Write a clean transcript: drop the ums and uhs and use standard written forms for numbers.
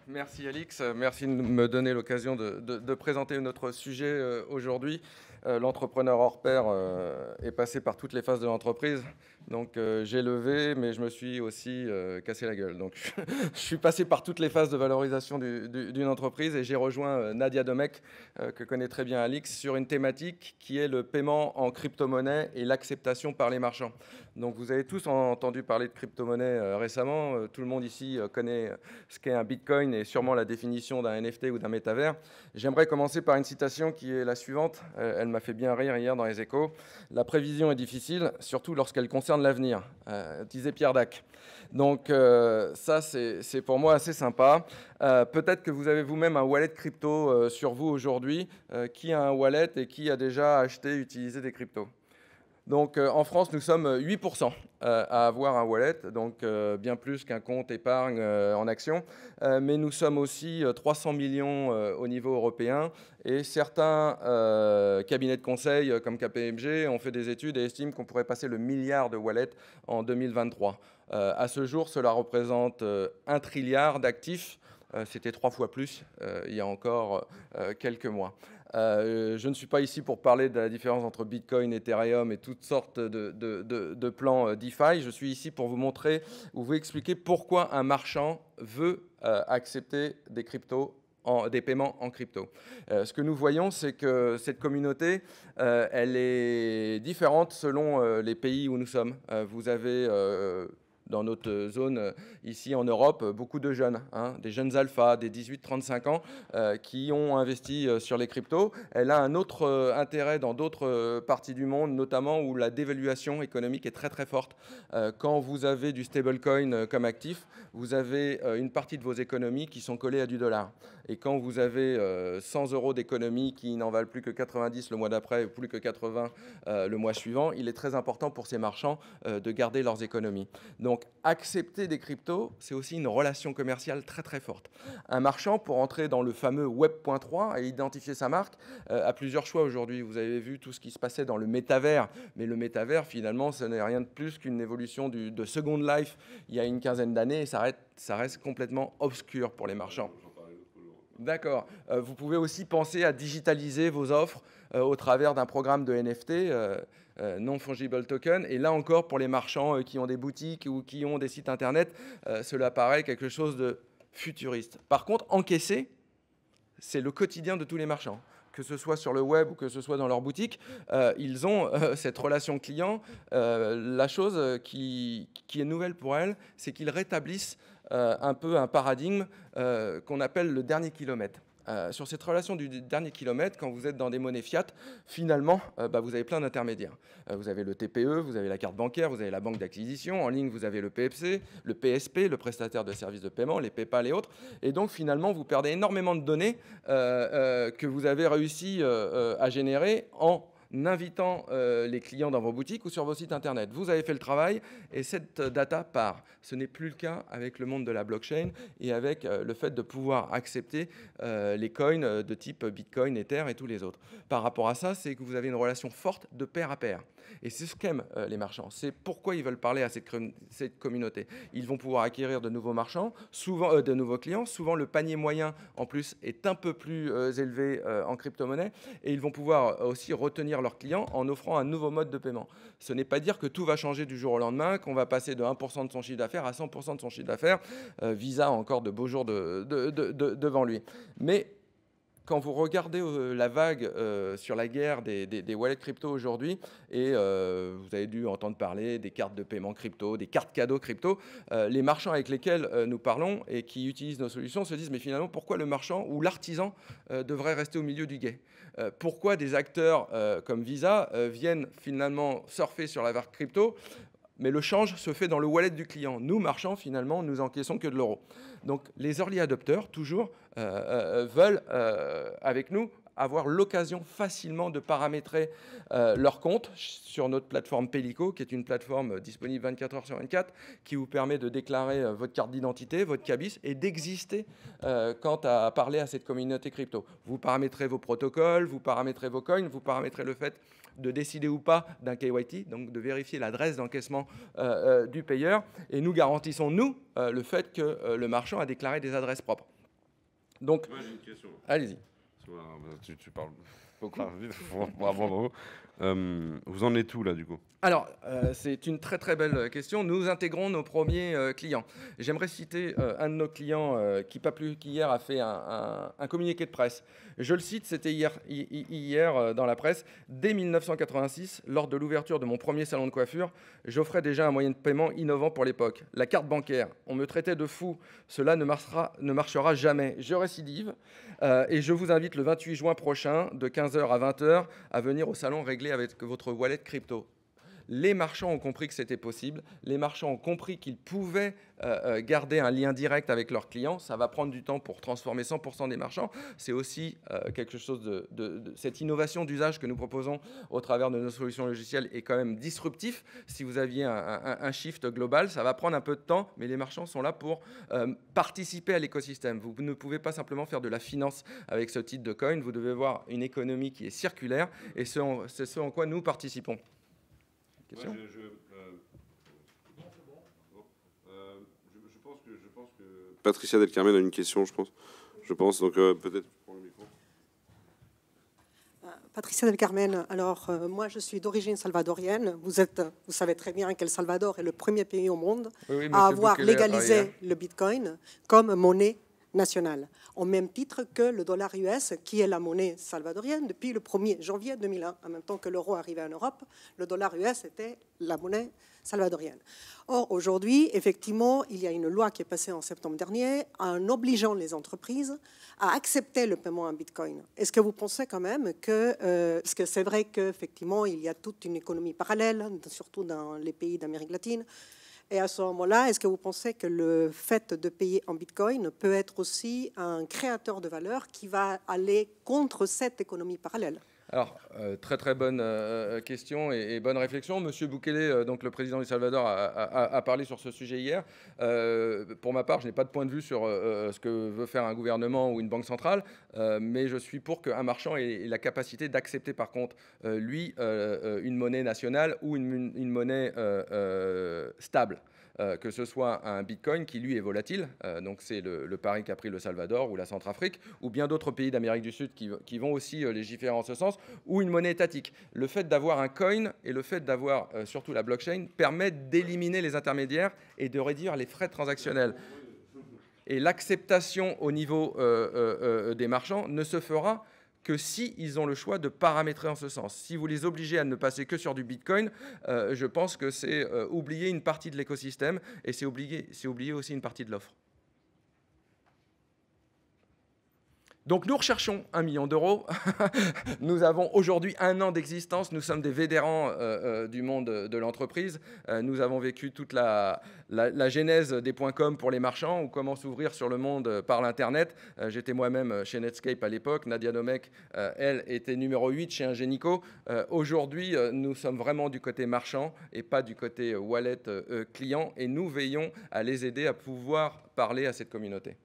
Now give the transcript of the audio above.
Merci Alix, merci de me donner l'occasion de présenter notre sujet aujourd'hui. L'entrepreneur hors pair est passé par toutes les phases de l'entreprise. Donc j'ai levé, mais je me suis aussi cassé la gueule. Donc je suis passé par toutes les phases de valorisation d'une entreprise et j'ai rejoint Nadia Domecq, que connaît très bien Alix, sur une thématique qui est le paiement en crypto-monnaie et l'acceptation par les marchands. Donc vous avez tous entendu parler de crypto-monnaie récemment. Tout le monde ici connaît ce qu'est un bitcoin et sûrement la définition d'un NFT ou d'un métavers. J'aimerais commencer par une citation qui est la suivante. Elle m'a fait bien rire hier dans les Échos. La prévision est difficile, surtout lorsqu'elle concerne l'avenir, disait Pierre Dac. Donc ça, c'est pour moi assez sympa. Peut-être que vous avez vous-même un wallet crypto sur vous aujourd'hui. Qui a un wallet et qui a déjà acheté, utilisé des cryptos? Donc en France, nous sommes 8% à avoir un wallet, donc bien plus qu'un compte épargne en action. Mais nous sommes aussi 300 millions au niveau européen et certains cabinets de conseil comme KPMG ont fait des études et estiment qu'on pourrait passer le milliard de wallets en 2023. À ce jour, cela représente 1 trilliard d'actifs. C'était 3 fois plus il y a encore quelques mois. Je ne suis pas ici pour parler de la différence entre Bitcoin, Ethereum et toutes sortes de plans DeFi. Je suis ici pour vous montrer ou vous expliquer pourquoi un marchand veut accepter des cryptos, des paiements en crypto. Ce que nous voyons, c'est que cette communauté, elle est différente selon les pays où nous sommes. Vous avez dans notre zone, ici en Europe, beaucoup de jeunes, des jeunes alphas, des 18-35 ans, qui ont investi sur les cryptos. Elle a un autre intérêt dans d'autres parties du monde, notamment où la dévaluation économique est très très forte. Quand vous avez du stablecoin comme actif, vous avez une partie de vos économies qui sont collées à du dollar. Et quand vous avez 100 euros d'économies qui n'en valent plus que 90 le mois d'après, ou plus que 80 le mois suivant, il est très important pour ces marchands de garder leurs économies. Donc, accepter des cryptos, c'est aussi une relation commerciale très très forte. Un marchand, pour entrer dans le fameux Web.3 et identifier sa marque, a plusieurs choix aujourd'hui. Vous avez vu tout ce qui se passait dans le métavers, mais le métavers, finalement, ce n'est rien de plus qu'une évolution de Second Life il y a une quinzaine d'années et ça reste complètement obscur pour les marchands. D'accord. Vous pouvez aussi penser à digitaliser vos offres au travers d'un programme de NFT, non-fungible token. Et là encore, pour les marchands qui ont des boutiques ou qui ont des sites Internet, cela paraît quelque chose de futuriste. Par contre, encaisser, c'est le quotidien de tous les marchands. Que ce soit sur le web ou que ce soit dans leur boutique, ils ont cette relation client. La chose qui est nouvelle pour elles, c'est qu'ils rétablissent un peu un paradigme qu'on appelle le dernier kilomètre. Sur cette relation du dernier kilomètre, quand vous êtes dans des monnaies fiat, finalement, vous avez plein d'intermédiaires. Vous avez le TPE, vous avez la carte bancaire, vous avez la banque d'acquisition. En ligne, vous avez le PFC, le PSP, le prestataire de services de paiement, les PayPal et autres. Et donc, finalement, vous perdez énormément de données que vous avez réussi à générer en invitant les clients dans vos boutiques ou sur vos sites internet. Vous avez fait le travail et cette data part. Ce n'est plus le cas avec le monde de la blockchain et avec le fait de pouvoir accepter les coins de type Bitcoin, Ether et tous les autres. Par rapport à ça, c'est que vous avez une relation forte de pair à pair. Et c'est ce qu'aiment les marchands. C'est pourquoi ils veulent parler à cette communauté. Ils vont pouvoir acquérir de nouveaux marchands, souvent de nouveaux clients. Souvent, le panier moyen, en plus, est un peu plus élevé en crypto-monnaie. Et ils vont pouvoir aussi retenir leurs clients en offrant un nouveau mode de paiement. Ce n'est pas dire que tout va changer du jour au lendemain, qu'on va passer de 1% de son chiffre d'affaires à 100% de son chiffre d'affaires. Visa a encore de beaux jours devant lui. Mais quand vous regardez la vague sur la guerre des wallets crypto aujourd'hui, et vous avez dû entendre parler des cartes de paiement crypto, des cartes cadeaux crypto, les marchands avec lesquels nous parlons et qui utilisent nos solutions se disent mais finalement pourquoi le marchand ou l'artisan devrait rester au milieu du gué? Pourquoi des acteurs comme Visa viennent finalement surfer sur la vague crypto? Mais le change se fait dans le wallet du client. Nous, marchands, finalement, nous encaissons que de l'euro. Donc, les early adopters, toujours, veulent, avec nous, avoir l'occasion facilement de paramétrer leur compte sur notre plateforme Pelico, qui est une plateforme disponible 24 heures sur 24, qui vous permet de déclarer votre carte d'identité, votre cabis, et d'exister quant à parler à cette communauté crypto. Vous paramétrez vos protocoles, vous paramétrez vos coins, vous paramétrez le fait de décider ou pas d'un KYT, donc de vérifier l'adresse d'encaissement du payeur. Et nous garantissons, nous, le fait que le marchand a déclaré des adresses propres. Donc, moi j'ai une question. allez-y. Tu parles beaucoup vite. Bravo. Vous en êtes où là du coup? Alors, c'est une très très belle question. Nous intégrons nos premiers clients. J'aimerais citer un de nos clients qui, pas plus qu'hier, a fait un communiqué de presse. Je le cite, c'était hier dans la presse. Dès 1986, lors de l'ouverture de mon premier salon de coiffure, j'offrais déjà un moyen de paiement innovant pour l'époque. La carte bancaire. On me traitait de fou. Cela ne marchera jamais. Je récidive et je vous invite le 28 juin prochain, de 15h à 20h, à venir au salon régler avec votre wallet crypto. Les marchands ont compris que c'était possible. Les marchands ont compris qu'ils pouvaient garder un lien direct avec leurs clients. Ça va prendre du temps pour transformer 100% des marchands. C'est aussi quelque chose de cette innovation d'usage que nous proposons au travers de nos solutions logicielles est quand même disruptif. Si vous aviez un shift global, ça va prendre un peu de temps, mais les marchands sont là pour participer à l'écosystème. Vous ne pouvez pas simplement faire de la finance avec ce type de coin. Vous devez voir une économie qui est circulaire et c'est ce en quoi nous participons. Question ? Moi, je pense que Patricia Del Carmen a une question, je pense. Donc peut-être prends le micro. Patricia Del Carmen, alors moi je suis d'origine salvadorienne. Vous savez très bien que le Salvador est le premier pays au monde à avoir légalisé le Bitcoin comme monnaie nationale, au même titre que le dollar US, qui est la monnaie salvadorienne depuis le 1er janvier 2001. En même temps que l'euro arrivait en Europe, le dollar US était la monnaie salvadorienne. Or, aujourd'hui, effectivement, il y a une loi qui est passée en septembre dernier en obligeant les entreprises à accepter le paiement en Bitcoin. Est-ce que vous pensez quand même que, parce que c'est vrai qu'effectivement, il y a toute une économie parallèle, surtout dans les pays d'Amérique latine, et à ce moment-là, est-ce que vous pensez que le fait de payer en Bitcoin peut être aussi un créateur de valeur qui va aller contre cette économie parallèle ? Alors, très très bonne question et bonne réflexion. Monsieur Bukele, donc le président du Salvador, a parlé sur ce sujet hier. Pour ma part, je n'ai pas de point de vue sur ce que veut faire un gouvernement ou une banque centrale, mais je suis pour qu'un marchand ait la capacité d'accepter par contre, une monnaie nationale ou une monnaie stable. Que ce soit un Bitcoin qui, lui, est volatile, donc c'est le pari qu'a pris le Salvador ou la Centrafrique, ou bien d'autres pays d'Amérique du Sud qui vont aussi légiférer en ce sens, ou une monnaie étatique. Le fait d'avoir un coin et le fait d'avoir surtout la blockchain permet d'éliminer les intermédiaires et de réduire les frais transactionnels. Et l'acceptation au niveau des marchands ne se fera que s'ils ont le choix de paramétrer en ce sens. Si vous les obligez à ne passer que sur du Bitcoin, je pense que c'est oublier une partie de l'écosystème et c'est oublier aussi une partie de l'offre. Donc nous recherchons 1 million d'euros. Nous avons aujourd'hui 1 an d'existence. Nous sommes des vétérans du monde de l'entreprise. Nous avons vécu toute la genèse des .com pour les marchands ou comment s'ouvrir sur le monde par l'Internet. J'étais moi-même chez Netscape à l'époque. Nadia Domek, elle, était numéro 8 chez Ingenico. Aujourd'hui, nous sommes vraiment du côté marchand et pas du côté wallet client. Et nous veillons à les aider à pouvoir parler à cette communauté.